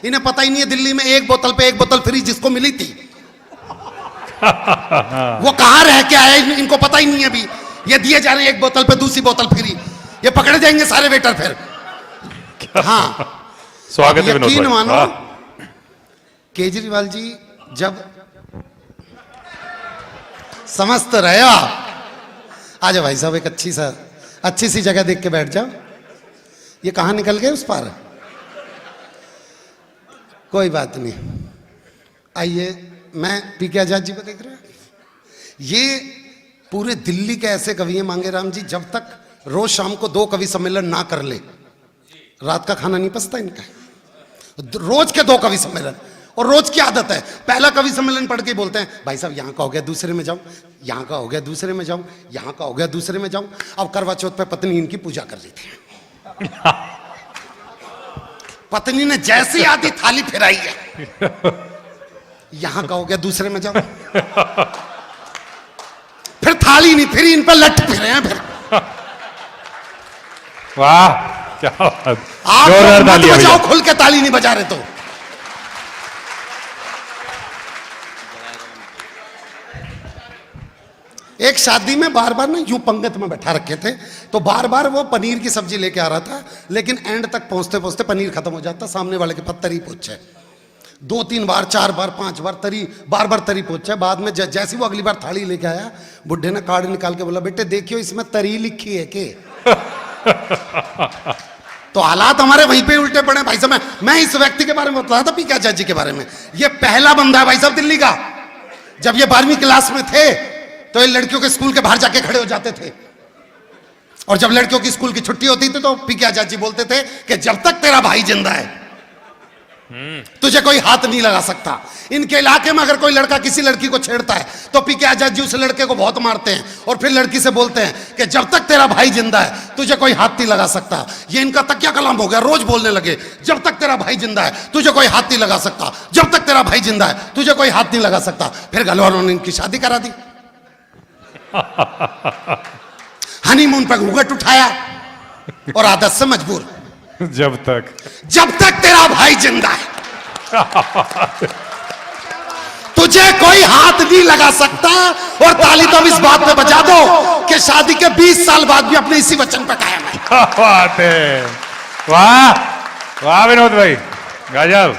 इन्हें पता ही नहीं है दिल्ली में एक बोतल पे एक बोतल फ्री जिसको मिली थी वो कहां रह के आए इनको पता ही नहीं है। अभी ये दिए जा रहे हैं एक बोतल पे दूसरी बोतल फ्री, ये पकड़े जाएंगे सारे वेटर फिर। हाँ स्वागत है यकीन मानो केजरीवाल जी जब समझते रहे आ जाओ भाई साहब, एक अच्छी सी जगह देख के बैठ जाओ। ये कहां निकल गए उस पार, कोई बात नहीं। आइए, मैं पीके आजाद जी को देख रहे हैं। ये पूरे दिल्ली के ऐसे कवि हैं मांगेराम जी, जब तक रोज शाम को 2 कवि सम्मेलन ना कर ले रात का खाना नहीं पचता इनका। रोज के 2 कवि सम्मेलन, और रोज की आदत है। पहला कवि सम्मेलन पढ़ के बोलते हैं भाई साहब यहाँ का हो गया दूसरे में जाऊं, यहाँ का हो गया दूसरे में जाऊं, यहाँ का हो गया दूसरे में जाऊं। अब करवा चौथ पे पत्नी इनकी पूजा कर रही थी पत्नी ने जैसी आधी थाली फिराई है, यहाँ का हो गया दूसरे में जाऊं, फिर थाली नहीं फिरी, इन पर लट फिरे हैं फिर। वाह क्या बात, आप मत बजाओ, खुल के ताली नहीं बजा रहे तो। एक शादी में बार बार ना यूं पंगत में बैठा रखे थे, तो बार बार वो पनीर की सब्जी लेके आ रहा था, लेकिन एंड तक पहुंचते पहुंचते पनीर खत्म हो जाता। सामने वाले के पास तरी पहुंचे 2-3 बार 4 बार 5 बार तरी, बार बार तरी पहुंचे। बाद में जैसी वो अगली बार थाली लेके आया, बुढ़े ने कार्ड निकाल के बोला बेटे देखियो इसमें तरी लिखी है के तो हालात हमारे वहीं पे उल्टे पड़े भाई साहब। मैं इस व्यक्ति के बारे में बता रहा था, पीके आजाद जी के बारे में। ये पहला बंदा है भाई साहब दिल्ली का। जब ये 12वीं क्लास में थे तो ये लड़कियों के स्कूल के बाहर जाके खड़े हो जाते थे, और जब लड़कियों की स्कूल की छुट्टी होती थी तो पीके आजाद जी बोलते थे कि जब तक तेरा भाई जिंदा है तुझे कोई हाथ नहीं लगा सकता। इनके इलाके में अगर कोई लड़का किसी लड़की को छेड़ता है तो पीके आजाद जी उस लड़के को बहुत मारते हैं, और फिर लड़की से बोलते हैं कि जब तक तेरा भाई जिंदा है तुझे कोई हाथ नहीं लगा सकता। ये इनका तकिया कलाम हो गया, रोज बोलने लगे जब तक तेरा भाई जिंदा है तुझे कोई हाथ नहीं लगा सकता, जब तक तेरा भाई जिंदा है तुझे कोई हाथ नहीं लगा सकता। फिर घर वालों ने इनकी शादी करा दी, हनीमून पर घूंघट उठाया, और आदत से मजबूर जब तक तेरा भाई जिंदा है तुझे कोई हाथ नहीं लगा सकता। और ताली तो इस बात में बजा दो कि शादी के 20 साल बाद भी अपने इसी वचन पर कायम है। क्या बात है, वाह वाह विनोद भाई गजब।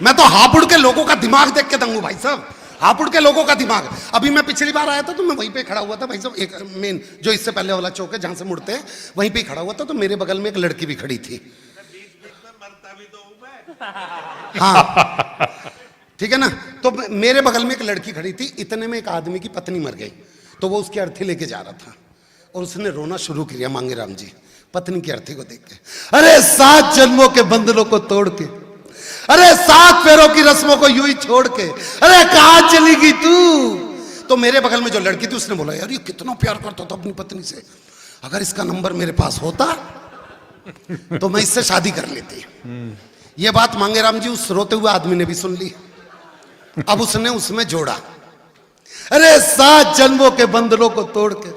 मैं तो हापुड़ के लोगों का दिमाग देख के दंग हूं भाई साहब, हापुड़ के लोगों का दिमाग। अभी मैं पिछली बार आया था तो मैं वहीं पे खड़ा हुआ था भाई साहब, एक मेन जो इससे पहले वाला चौक है जहां से मुड़ते हैं वहीं पे खड़ा हुआ था, तो मेरे बगल में एक लड़की भी खड़ी थी। हाँ ठीक है ना, तो मेरे बगल में एक लड़की खड़ी थी। इतने में एक आदमी की पत्नी मर गई, तो वो उसकी अर्थी लेके जा रहा था, और उसने रोना शुरू किया मांगेराम जी पत्नी की अर्थी को देख के। अरे 7 जन्मों के बंधनों को तोड़ के, अरे 7 पैरों की रस्मों को यूं ही छोड़ के, अरे कहां चली गई तू। तो मेरे बगल में जो लड़की थी उसने बोला यार ये कितना प्यार करता था अपनी पत्नी से, अगर इसका नंबर मेरे पास होता तो मैं इससे शादी कर लेती। ये बात मांगेराम जी उस रोते हुए आदमी ने भी सुन ली। अब उसने उसमें जोड़ा, अरे 7 जन्मों के बंधनों को तोड़ के,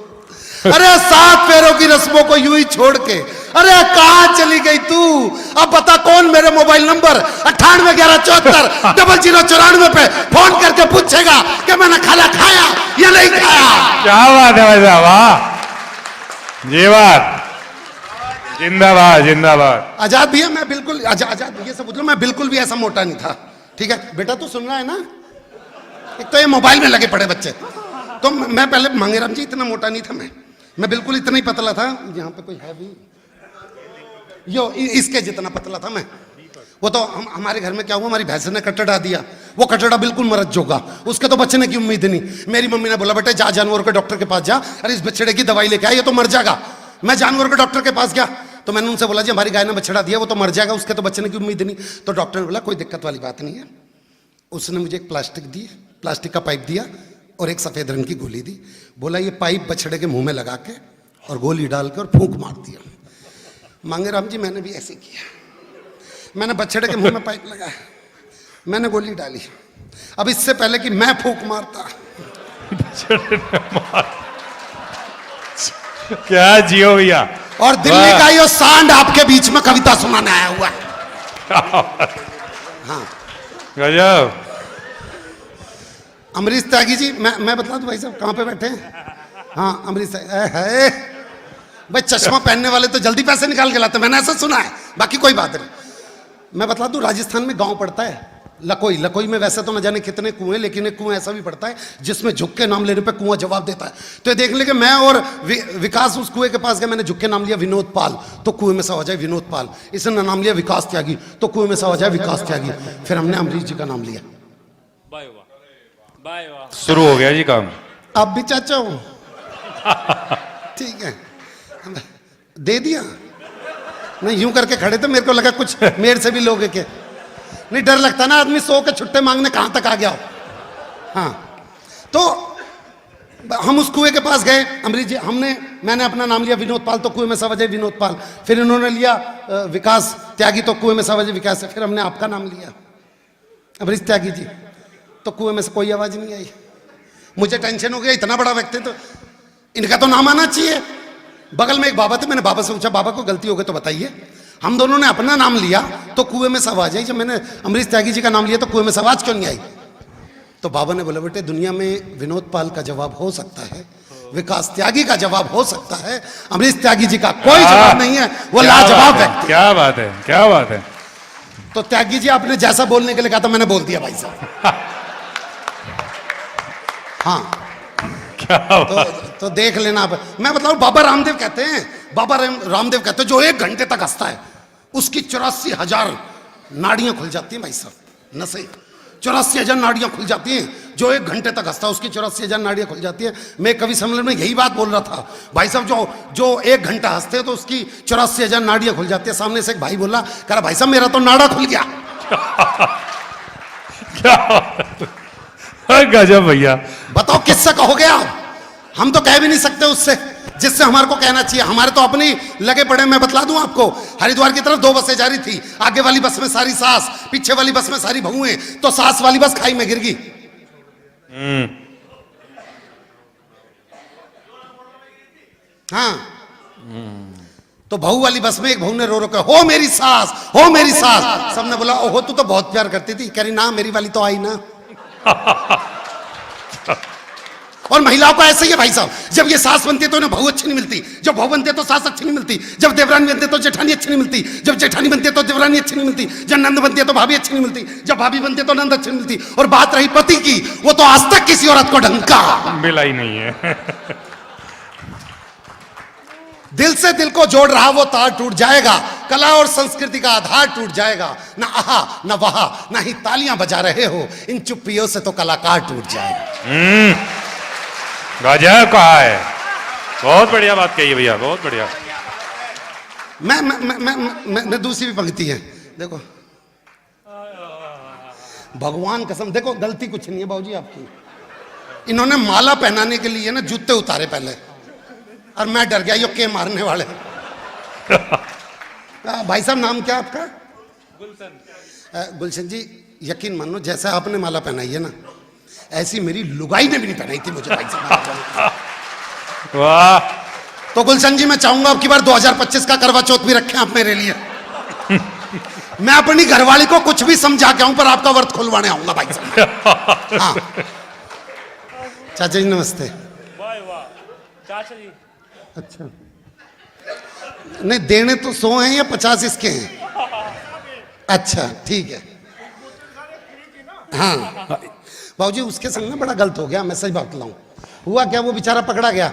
अरे 7 पैरों की रस्मों को यूं ही छोड़ के, अरे कहां चली गई तू। अब बता कौन मेरे मोबाइल नंबर 9811740094 पे फोन करके पूछेगा कि मैंने खाना खाया या नहीं खाया। क्या बात है भाई साहब, वाह जीवात, जिंदाबाद जिंदाबाद। आजाद भैया मैं बिल्कुल आजाद भैया से पूछो, मैं बिल्कुल भी ऐसा मोटा नहीं था। ठीक है बेटा तू सुन रहा है ना, एक तो ये मोबाइल में लगे पड़े बच्चे, तो मैं पहले मांगेराम जी इतना मोटा नहीं था, मैं बिल्कुल इतना ही पतला था। यहाँ पे कोई है भी यो इसके जितना पतला था मैं। वो तो हमारे घर में क्या हुआ, हमारी भैंस ने कटड़ा दिया, वो कटड़ा बिल्कुल मरद जोगा, उसके तो बचने की उम्मीद नहीं। मेरी मम्मी ने बोला बेटे जा जानवरों के डॉक्टर के पास जा, अरे इस बछड़े की दवाई लेके आ, ये तो मर जाएगा। मैं जानवरों के डॉक्टर के पास गया तो मैंने उनसे बोला जी हमारी गाय ने बछड़ा दिया, वो तो मर जाएगा, उसके तो बचने की उम्मीद नहीं। तो डॉक्टर ने बोला कोई दिक्कत वाली बात नहीं है। उसने मुझे एक प्लास्टिक दी, प्लास्टिक का पाइप दिया और एक सफेद रंग की गोली दी। बोला ये पाइप बछड़े के मुंह में लगा के और गोली डाल के और फूंक मार दिया। मांगेराम जी मैंने भी ऐसे किया, मैंने बछड़े के मुंह में पाइप लगाया, मैंने गोली डाली। अब इससे पहले कि मैं फूंक मारता क्या जियो भैया। और दिल्ली का ये सांड आपके बीच में कविता सुनाने आया हुआ है। हाँ गजब। अमरीश त्यागी जी, मैं बता दूं भाई साहब कहाँ पे बैठे हैं? हाँ अमरीश है भाई, चश्मा पहनने वाले तो जल्दी पैसे निकाल के लाते, मैंने ऐसा सुना है, बाकी कोई बात नहीं। मैं बता दूं, राजस्थान में गांव पड़ता है लकोई। लकोई में वैसे तो न जाने कितने कुएं, लेकिन एक कुआं ऐसा भी पड़ता है जिसमें झुक के नाम लेने पे कुआं जवाब देता है। तो ये देख ले कि मैं और विकास उस कुएं के पास गए, मैंने झुक के नाम लिया विनोद पाल, तो कुएं में से हो जाए विनोद पाल। इसने नाम लिया विकास त्यागी, तो कुएं में से हो जाए विकास त्यागी। फिर हमने अमरीश जी का नाम लिया। शुरू हो गया जी काम। आप भी चाचा हो? ठीक है, दे दिया। नहीं यूं करके खड़े थे, मेरे को लगा कुछ मेरे से भी लोगे के। नहीं, डर लगता ना, आदमी सो के छुट्टे मांगने कहां तक आ गया हो। हाँ, तो हम उस कुएं के पास गए, अमरीश जी, मैंने अपना नाम लिया विनोद पाल, तो कुएं में सवजय विनोद पाल। फिर इन्होंने लिया विकास त्यागी, तो कुएं में सवजय विकास। फिर हमने आपका नाम लिया अमरीश त्यागी जी, तो कुएं में से कोई आवाज नहीं आई। मुझे टेंशन हो गया, इतना बड़ा व्यक्ति तो इनका तो नाम आना चाहिए। बगल में एक बाबा थे, मैंने बाबा से पूछा, बाबा को गलती हो गई तो बताइए। हम दोनों ने अपना नाम लिया तो कुएं में से आवाज आई। जब मैंने अमरीश त्यागी जी का नाम लिया तो कुएं में से आवाज क्यों नहीं आई? तो बाबा ने बोला, बेटे दुनिया में विनोद पाल का जवाब हो सकता है, विकास त्यागी का जवाब हो सकता है, अमरीश त्यागी जी का कोई जवाब नहीं है, वो लाजवाब व्यक्ति। क्या बात है, क्या बात है। तो त्यागी जी, आपने जैसा बोलने के लिए कहा था मैंने बोल दिया भाई साहब। हाँ, तो देख लेना आप। मैं बताऊं, बाबा रामदेव कहते हैं, बाबा रामदेव कहते हैं, जो 1 घंटे तक हंसता है उसकी 84,000 नाड़ियां खुल जाती हैं भाई साहब। नसे 84,000 नाड़ियां खुल जाती हैं। जो 1 घंटे तक हंसता है उसकी 84,000 नाड़ियां खुल जाती हैं। मैं कवि सम्मेलन में यही बात बोल रहा था भाई साहब, जो 1 घंटा हंसते हैं तो उसकी 84,000 नाड़ियां खुल जाती है। सामने से एक भाई बोला, कह रहा भाई साहब मेरा तो नाड़ा खुल गया। क्या गजब भैया। बताओ किससे कहोगे आप? हम तो कह भी नहीं सकते उससे जिससे हमारे को कहना चाहिए। हमारे तो अपने लगे पड़े। मैं बतला दूं आपको, हरिद्वार की तरफ 2 बसें जा रही थी। आगे वाली बस में सारी सास, पीछे वाली बस में सारी बहुएं। तो सास वाली बस खाई में गिर गई। हाँ, तो बहू वाली बस में एक बहू ने रो रो कर, हो मेरी सास, हो मेरी सास। सबने बोला, ओहो तू तो बहुत प्यार करती थी। कह रही ना, मेरी वाली तो आई ना। और महिलाओं को ऐसे ही है भाई साहब, जब ये सास बनती है तो इन्हें बहू अच्छी नहीं मिलती, जब बहू बनती है तो सास अच्छी नहीं मिलती, जब देवरानी बनती है तो जेठानी अच्छी नहीं मिलती, जब जेठानी बनती है तो देवरानी अच्छी नहीं मिलती, जब नंद बनती है तो भाभी अच्छी नहीं मिलती, जब भाभी बनती है तो नंद अच्छी नहीं मिलती। और बात रही पति की, वो तो आज तक किसी औरत को ढंग का मिला ही नहीं है। दिल से दिल को जोड़ रहा वो तार टूट जाएगा, कला और संस्कृति का आधार टूट जाएगा। ना आहा ना वहा, ना ही तालियां बजा रहे हो, इन चुप्पियों से तो कलाकार टूट जाएगा। गजब कहा है, बहुत बढ़िया बात कही है भैया, बहुत बढ़िया। मैं दूसरी भी पंक्ति है, देखो। भगवान कसम, देखो गलती कुछ नहीं है बाबूजी आपकी। इन्होंने माला पहनाने के लिए ना जूते उतारे पहले, और मैं डर गया, यो के मारने वाले। भाई साहब नाम क्या आपका? गुलशन। गुलशन जी, यकीन मानो जैसा आपने माला पहनाई है ना, ऐसी मेरी लुगाई ने भी नहीं पहनाई थी मुझे भाई साहब। वाह। तो गुलशन जी, मैं चाहूंगा अब की बार 2025 का करवा चौथ भी रखें आप मेरे लिए। मैं अपनी घरवाली को कुछ भी समझा के आऊं, पर आपका व्रत खुलवाने आऊंगा भाई साहब। हाँ चाचा जी नमस्ते। चाचा जी, अच्छा, नहीं देने तो 100 हैं या 50 इसके हैं? अच्छा ठीक है। हाँ बाबूजी, उसके संग ना बड़ा गलत हो गया, मैं सही बात बताऊं। हुआ क्या, वो बेचारा पकड़ा गया।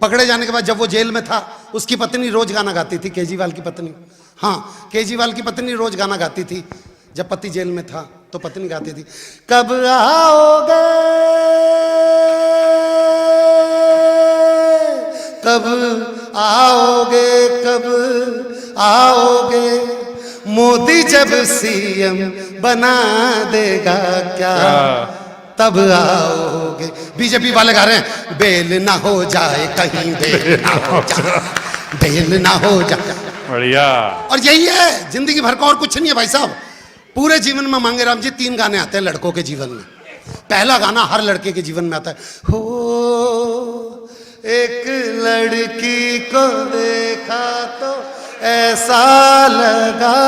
पकड़े जाने के बाद जब वो जेल में था, उसकी पत्नी रोज गाना गाती थी, केजरीवाल की पत्नी। हाँ, केजरीवाल की पत्नी रोज गाना गाती थी। जब पति जेल में था तो पत्नी गाती थी, कब आओगे, कब आओगे, कब आओगे, मोदी जब सीएम बना देगा क्या, तब आओगे। बीजेपी वाले गा रहे हैं, बेल ना हो जाए कहीं, बेल ना हो जाए, बेल ना हो जाए। बढ़िया। और यही है जिंदगी भर का, और कुछ नहीं है भाई साहब। पूरे जीवन में मांगे राम जी 3 गाने आते हैं लड़कों के जीवन में। पहला गाना हर लड़के के जीवन में आता है, हो एक लड़की को देखा तो ऐसा लगा।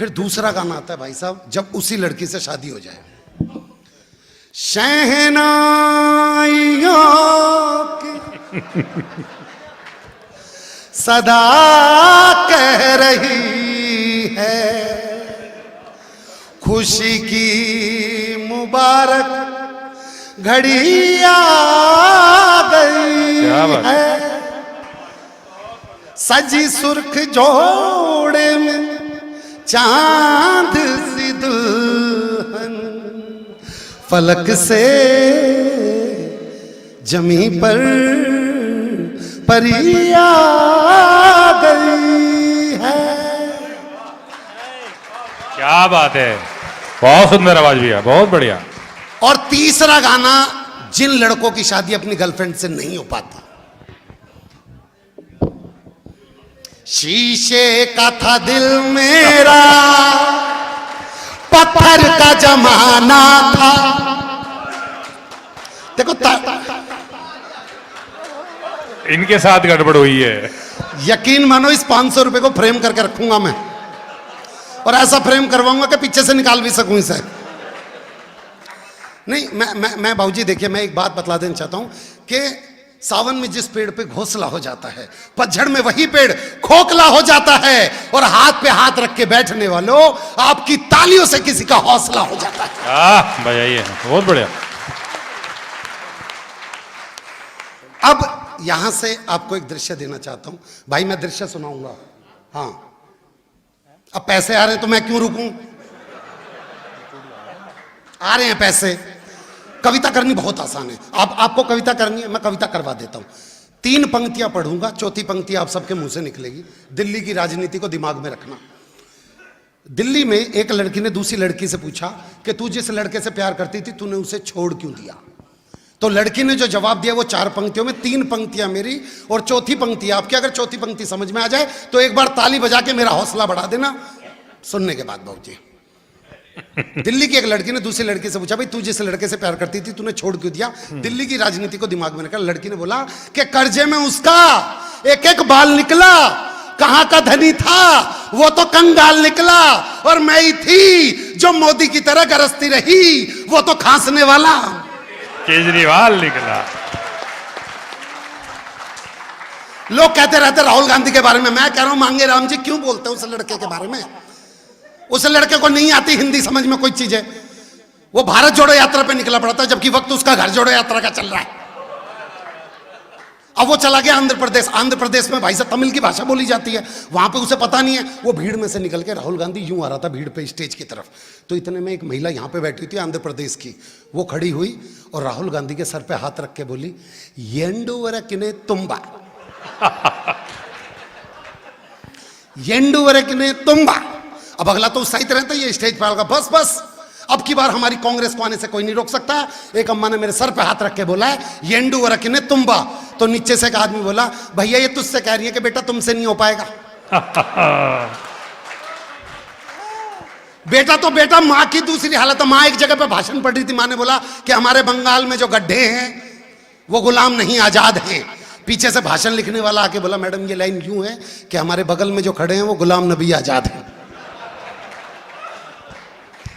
फिर दूसरा गाना आता है भाई साहब, जब उसी लड़की से शादी हो जाए। शहनाइयों की सदा कह रही है, खुशी की मुबारक घड़ी आ गई है। सजी सुर्ख जोड़े में चांद सी दुल्हन, फलक से जमी पर परी आ गई है। क्या बात है, बहुत सुंदर आवाज भी है, बहुत बढ़िया। और तीसरा गाना, जिन लड़कों की शादी अपनी गर्लफ्रेंड से नहीं हो पाती। शीशे का था दिल मेरा, पत्थर का जमाना था। देखो इनके साथ गड़बड़ हुई है। यकीन मानो इस 500 रुपए को फ्रेम करके रखूंगा मैं, और ऐसा फ्रेम करवाऊंगा कि पीछे से निकाल भी सकूं इसे। नहीं, मैं बाबूजी देखिए, मैं एक बात बतला देना चाहता हूं कि सावन में जिस पेड़ पे घोंसला हो जाता है, पतझड़ में वही पेड़ खोखला हो जाता है। और हाथ पे हाथ रख के बैठने वालों, आपकी तालियों से किसी का हौसला हो जाता है। बजाइए, बहुत बढ़िया। अब यहां से आपको एक दृश्य देना चाहता हूं भाई, मैं दृश्य सुनाऊंगा। हाँ, अब पैसे आ रहे हैं तो मैं क्यों रुकूं? आ रहे हैं पैसे। कविता करनी बहुत आसान है। आपको कविता करनी है, मैं कविता करवा देता हूं। 3 पंक्तियां पढ़ूंगा, चौथी पंक्ति आप सबके मुंह से निकलेगी। दिल्ली की राजनीति को दिमाग में रखना। दिल्ली में एक लड़की ने दूसरी लड़की से पूछा कि तू जिस लड़के से प्यार करती थी, तूने उसे छोड़ क्यों दिया? तो लड़की ने जो जवाब दिया वो 4 पंक्तियों में, 3 पंक्तियां मेरी और चौथी पंक्ति आपकी। अगर चौथी पंक्ति समझ में आ जाए तो एक बार ताली बजा के मेरा हौसला बढ़ा देना सुनने के बाद। बाबूजी, दिल्ली की एक लड़की ने दूसरी लड़की से पूछा, भाई तू जिस लड़के से प्यार करती थी, तूने छोड़ क्यों दिया? दिल्ली की राजनीति को दिमाग में रखकर लड़की ने बोला कि कर्जे में उसका एक एक बाल निकला, कहां का धनी था वो तो कंगाल निकला, और मैं ही थी जो मोदी की तरह गरजती रही, वो तो खांसने वाला केजरीवाल निकला। लोग कहते रहते राहुल गांधी के बारे में, मैं कह रहा हूं मांगे राम जी क्यों बोलते हैं उस लड़के के बारे में? उस लड़के को नहीं आती हिंदी समझ में कोई चीज है। वो भारत जोड़ो यात्रा पे निकला पड़ा था, जबकि वक्त उसका घर जोड़ो यात्रा का चल रहा है। अब वो चला गया आंध्र प्रदेश। आंध्र प्रदेश में भाई साहब तमिल की भाषा बोली जाती है, वहां पे उसे पता नहीं है। वो भीड़ में से निकल के राहुल गांधी यूं आ रहा था भीड़ पे स्टेज की तरफ, तो इतने में एक महिला यहां पे बैठी थी आंध्र प्रदेश की, वो खड़ी हुई और राहुल गांधी के सर पे हाथ रख के बोली, येंडुवरकिने तुम्बा, येंडुवरकिने तुम्बा। अब अगला तो उत्साहित रहता है, ये स्टेज पर आएगा, बस बस अब की बार हमारी कांग्रेस को आने से कोई नहीं रोक सकता। एक अम्मा ने मेरे सर पे हाथ रख के बोला है, येंडुवरकिने तुम्बा। तो नीचे से एक आदमी बोला, भैया ये तुझसे कह रही है कि बेटा तुमसे नहीं हो पाएगा। बेटा तो बेटा, मां की दूसरी हालत है। मां एक जगह पे भाषण पढ़ रही थी, मां ने बोला कि हमारे बंगाल में जो गड्ढे हैं वो गुलाम नहीं आजाद हैं। पीछे से भाषण लिखने वाला आके बोला, मैडम ये लाइन यूं है कि हमारे बगल में जो खड़े हैं वो गुलाम नबी आजाद हैं।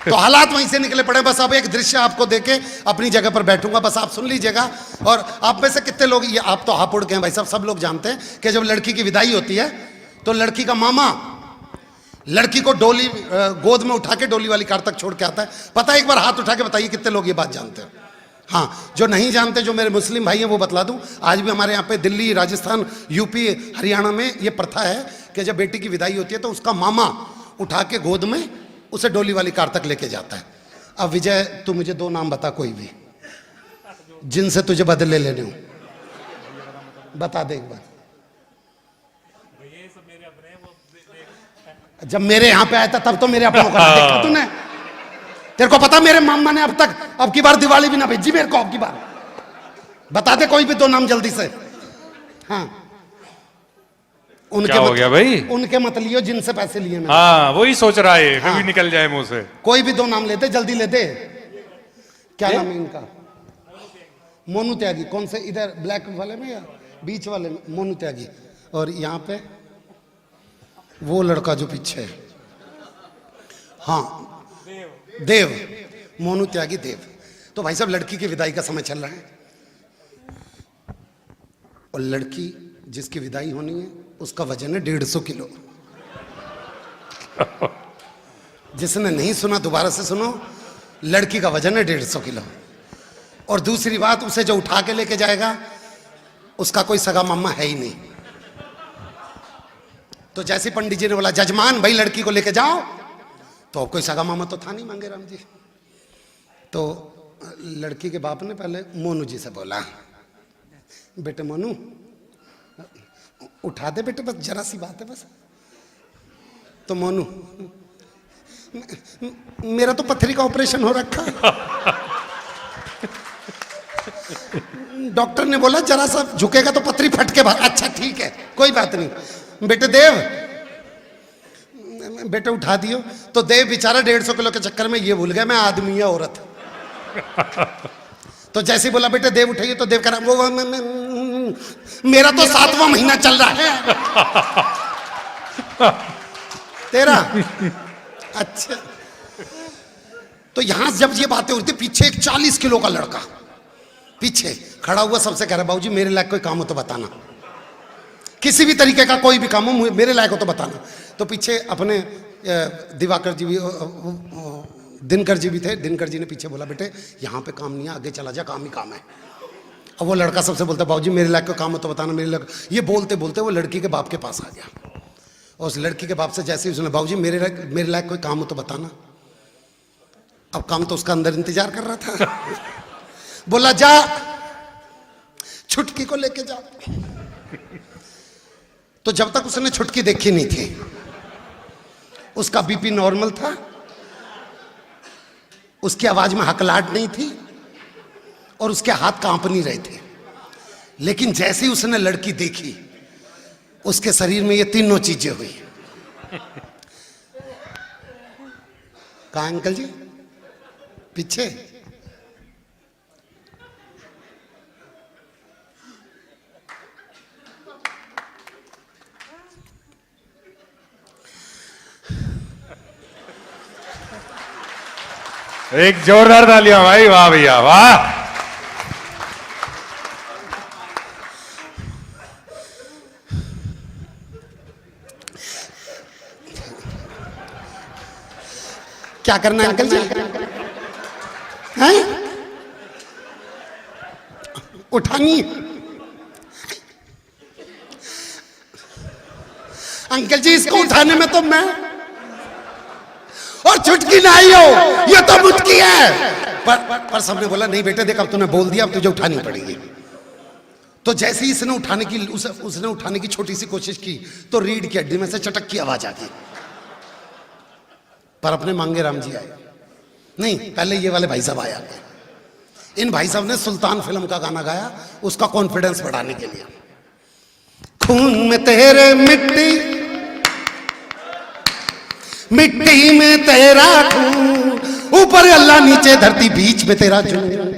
तो हालात वहीं से निकले पड़े। बस अब एक दृश्य आपको देके अपनी जगह पर बैठूंगा, बस आप सुन लीजिएगा। और आप में से कितने लोग, ये आप तो हापुड़ के हैं भाई साहब, सब लोग जानते हैं कि जब लड़की की विदाई होती है तो लड़की का मामा लड़की को डोली गोद में उठा के डोली वाली कार तक छोड़ के आता है। पता है, एक बार हाथ उठा के बताइए कितने लोग ये बात जानते हैं? हाँ, जो नहीं जानते, जो मेरे मुस्लिम भाई हैं वो बतला दूं, आज भी हमारे यहाँ पे दिल्ली, राजस्थान, यूपी, हरियाणा में ये प्रथा है कि जब बेटी की विदाई होती है तो उसका मामा उठा के गोद में उसे डोली वाली कार तक लेके जाता है। अब विजय, तू मुझे 2 नाम बता कोई भी जिनसे तुझे बदले लेने हो, बता दे एक बार। जब मेरे यहां पे आया था तब तो मेरे अपनों का देखा तूने। तेरे को पता मेरे मामा ने अब की बार दिवाली भी ना भेजी मेरे को। अब की बार बता दे कोई भी 2 नाम जल्दी से। हाँ, उनके क्या हो गया भाई? उनके मत लियो जिनसे पैसे लिए मैंने। हाँ, वही सोच रहा है, हाँ। कभी निकल जाए मुंह से। कोई भी 2 नाम लेते, जल्दी लेते। क्या नाम है इनका? मोनू त्यागी। कौन से, इधर ब्लैक वाले में या बीच वाले में? मोनू त्यागी। और यहाँ पे वो लड़का जो पीछे है, हाँ, देव, मोनू त्यागी देव। तो भाई साहब लड़की की विदाई का समय चल रहा है और लड़की जिसकी विदाई होनी है उसका वजन है 150 किलो। जिसने नहीं सुना दोबारा से सुनो, लड़की का वजन है 150 किलो। और दूसरी बात, उसे जो उठा के लेके जाएगा उसका कोई सगा मामा है ही नहीं। तो जैसे पंडित जी ने बोला जजमान भाई लड़की को लेके जाओ, तो अब कोई सगा मामा तो था नहीं मांगेराम जी। तो लड़की के बाप ने पहले मोनू जी से बोला, बेटे मोनू उठा दे बेटे, बस जरा सी बात है बस। तो मोनू, मेरा तो पथरी का ऑपरेशन हो रखा है। डॉक्टर ने बोला जरा सा झुकेगा तो पथरी फट के बाहर। अच्छा ठीक है कोई बात नहीं बेटे। देव, बेटे उठा दियो। तो देव बेचारा 150 किलो के चक्कर में ये भूल गया मैं आदमी या औरत। तो जैसे बोला बेटे देव उठाइए, तो देव कह रहा वो मेरा तो 7वां महीना चल रहा है। तेरा अच्छा। तो यहां जब ये बातें होती, पीछे एक 40 किलो का लड़का पीछे खड़ा हुआ सबसे कह रहा बाबूजी मेरे लायक कोई काम हो तो बताना, किसी भी तरीके का कोई भी काम हो मेरे लायक हो तो बताना। तो पीछे अपने दिवाकर जी भी, दिनकर जी भी थे। दिनकर जी ने पीछे बोला बेटे यहाँ पे काम नहीं है, आगे चला जा, काम ही काम है। अब वो लड़का सबसे बोलता बाबूजी मेरे लायक कोई काम हो तो बताना, मेरे लायक। ये बोलते बोलते वो लड़की के बाप के पास आ गया और उस लड़की के बाप से जैसे ही उसने बाबूजी मेरे लायक कोई काम हो तो बताना। अब काम तो उसका अंदर इंतजार कर रहा था। बोला जा छुटकी को लेके जा। तो जब तक उसने छुटकी देखी नहीं थी, उसका बीपी नॉर्मल था, उसकी आवाज में हकलाहट नहीं थी और उसके हाथ कांप नहीं रहे थे। लेकिन जैसे ही उसने लड़की देखी, उसके शरीर में ये तीनों चीजें हुई। कहा अंकल जी पीछे? एक जोरदार तालियां भाई, वाह भैया वाह। क्या करना है अंकल जी? हैं? उठानी अंकल जी, इसको उठाने में तो मैं और छुटकी ना आई हो, ये तो मुटकी है। पर सबने बोला नहीं बेटे देख अब तूने बोल दिया, अब तुझे उठानी पड़ेगी। तो जैसे ही इसने उसने उठाने की छोटी सी कोशिश की तो रीढ़ की हड्डी में से चटक की आवाज आ गई। पर अपने मांगेराम जी आए नहीं, पहले ये वाले भाई साहब आया। इन भाई साहब ने सुल्तान फिल्म का गाना गाया उसका कॉन्फिडेंस बढ़ाने के लिए। खून में तेरे मिट्टी, मिट्टी में तेरा खून, ऊपर अल्लाह नीचे धरती बीच में तेरा जुनून।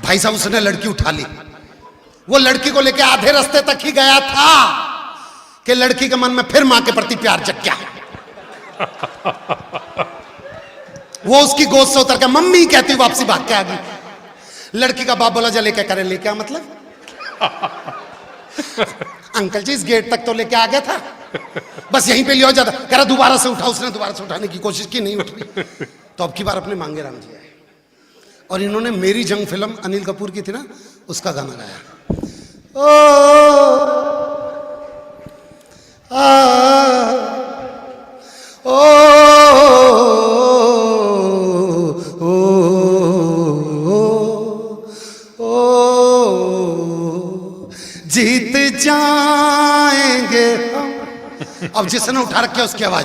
भाई साहब उसने लड़की उठा ली। वो लड़की को लेके आधे रास्ते तक ही गया था कि लड़की के मन में फिर मां के प्रति प्यार जग गया। वो उसकी गोद से उतर के मम्मी कहती वापसी भाग के आ गई। लड़की का बाप बोला जा लेके करे, ले क्या मतलब? अंकल जी इस गेट तक तो लेके आ गया था, बस यहीं पे लिया जाता। कह रहा दोबारा से उठा। उसने दोबारा से उठाने की कोशिश की, नहीं उठ रही। तो अब की बार अपने मांगेराम जी आए और इन्होंने मेरी जंग फिल्म अनिल कपूर की थी ना, उसका गाना गाया। ओ ओ जीत जाएंगे हम। अब जिसने उठा रखी है उसकी आवाज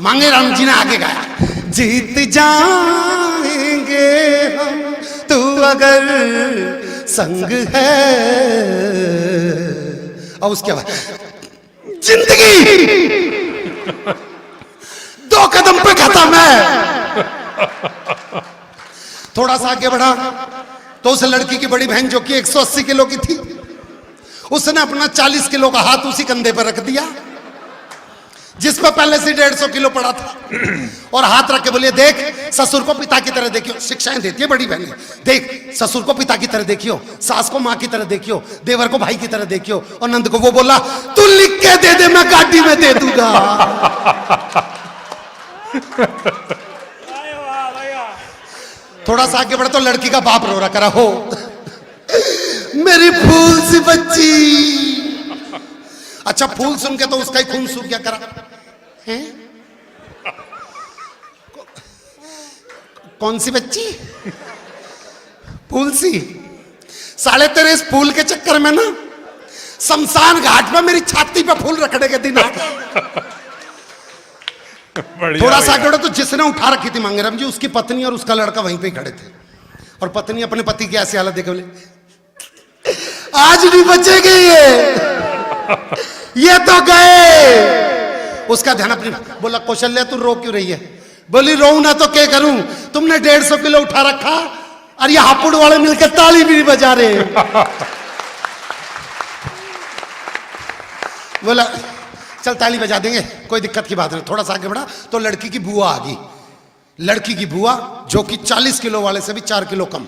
मांगेराम जी ने आगे गाया, जीत जाएंगे हम तू अगर संग है। और उसके बाद जिंदगी 2 कदम पे खत्म है। थोड़ा सा आगे बढ़ा तो उस लड़की की बड़ी बहन जो कि 180 किलो की थी, उसने अपना 40 किलो का हाथ उसी कंधे पर रख दिया जिस पर पहले से 150 किलो पड़ा था, और हाथ रख के बोले, देख ससुर को पिता की तरह देखियो। शिक्षाएं देती है बड़ी बहनें, देख ससुर को पिता की तरह देखियो, सास को माँ की तरह देखियो, देवर को भाई की तरह देखियो। और नंद को वो बोला, तू लिख के दे दे, मैं गाड़ी में दे दूंगा। वाह वाह भैया। थोड़ा सा आगे बढ़े तो लड़की का बाप रो रहा करा, हो मेरी फूल सी बच्ची। अच्छा, फूल सुन के तो उसका ही खून सूख गया करा है? कौन सी बच्ची? फूल सी। साले तेरे इस फूल के चक्कर में ना शमशान घाट पर मेरी छाती पे फूल रखने के दिन आ गए। थोड़ा सा आगे बढ़े तो जिसने उठा रखी थी मांगेराम जी, उसकी पत्नी और उसका लड़का वहीं पे ही खड़े थे, और पत्नी अपने पति की ऐसी हालत देखे बोले, आज नहीं बचेंगे ये तो गए। उसका ध्यान अपनी, बोला कौशल्या तू रो क्यों रही है? बोली रो ना तो क्या करूं, तुमने 150 किलो उठा रखा और ये हापुड़ वाले मिलकर ताली भी नहीं बजा रहे। बोला चल ताली बजा देंगे, कोई दिक्कत की बात नहीं। थोड़ा सा आगे बढ़ा तो लड़की की बुआ आ गई। लड़की की बुआ जो कि 40 किलो वाले से भी 4 किलो कम,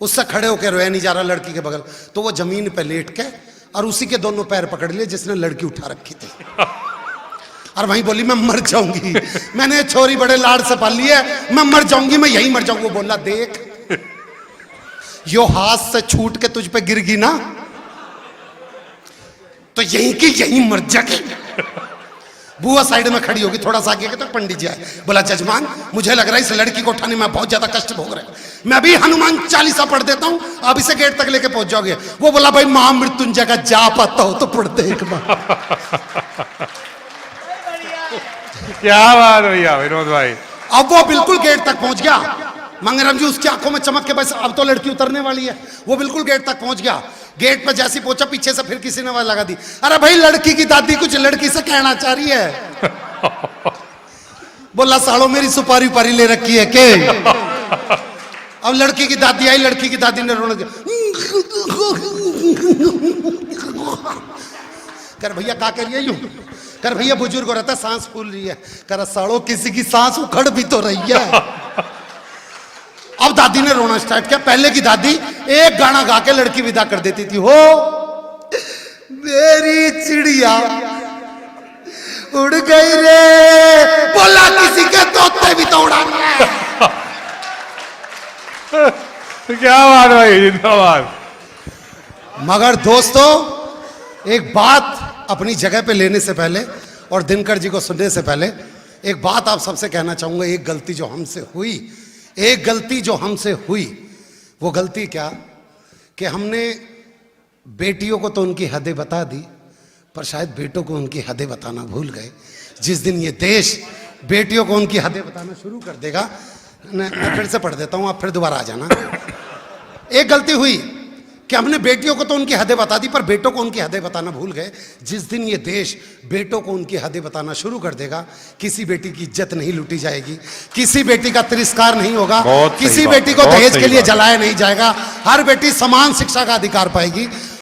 उससे खड़े होकर रोया नहीं जा रहा लड़की के बगल, तो वो जमीन पे लेट के और उसी के दोनों पैर पकड़ लिए जिसने लड़की उठा रखी थी, और वहीं बोली मैं मर जाऊंगी, मैंने छोरी बड़े लाड से पाल ली है, मैं मर जाऊंगी, मैं यही मर जाऊंगी। वो बोला देख यो हाथ से छूट के तुझ पे गिर गई ना तो यहीं की यहीं मर जाएगी। बुआ साइड में खड़ी होगी, थोड़ा सा आगे तो पंडित जी आए, बोला जजमान मुझे लग रहा है इस लड़की को उठाने में बहुत ज्यादा कष्ट भोग रहे हैं, मैं अभी हनुमान चालीसा पढ़ देता हूं, आप इसे गेट तक लेके पहुंच जाओगे। वो बोला भाई महामृत्युंजय का जा पाता हो तो पढ़ दे एक बार। क्या बात भैया विनोद भाई। अब वो बिल्कुल गेट तक पहुंच गया। मंगेराम जी उसकी आंखों में चमक के, बस अब तो लड़की उतरने वाली है। वो बिल्कुल गेट तक पहुंच गया। गेट पर जैसी पहुंचा पीछे से फिर किसी ने आवाज लगा दी, अरे भाई लड़की की दादी कुछ लड़की से कहना चाह रही है। बोला सालो मेरी सुपारी उपारी ले रखी है के? अब लड़की की दादी आई, लड़की की दादी ने रोना दिया, कर भैया क्या कह रही है यूं? कर भैया बुजुर्ग हो रहता है, सांस फूल रही है। कर सालो किसी की सांस उखड़ भी तो रही है। अब दादी ने रोना स्टार्ट किया। पहले की दादी एक गाना गा के लड़की विदा कर देती थी, हो मेरी चिड़िया उड़ गई रे, बोला किसी के तोते भी तो उड़ाना है। क्या बात भाई, जिंदाबाद। मगर दोस्तों एक बात अपनी जगह पे लेने से पहले और दिनकर जी को सुनने से पहले एक बात आप सबसे कहना चाहूंगा। एक गलती जो हमसे हुई, वो गलती क्या कि हमने बेटियों को तो उनकी हदें बता दी, पर शायद बेटों को उनकी हदें बताना भूल गए। जिस दिन ये देश बेटियों को उनकी हदें बताना शुरू कर देगा, मैं फिर से पढ़ देता हूं, आप फिर दोबारा आ जाना। एक गलती हुई कि हमने बेटियों को तो उनकी हदें बता दी, पर बेटों को उनकी हदें बताना भूल गए। जिस दिन ये देश बेटों को उनकी हदें बताना शुरू कर देगा, किसी बेटी की इज्जत नहीं लूटी जाएगी, किसी बेटी का तिरस्कार नहीं होगा, किसी बेटी को दहेज के लिए जलाया नहीं जाएगा, हर बेटी समान शिक्षा का अधिकार पाएगी।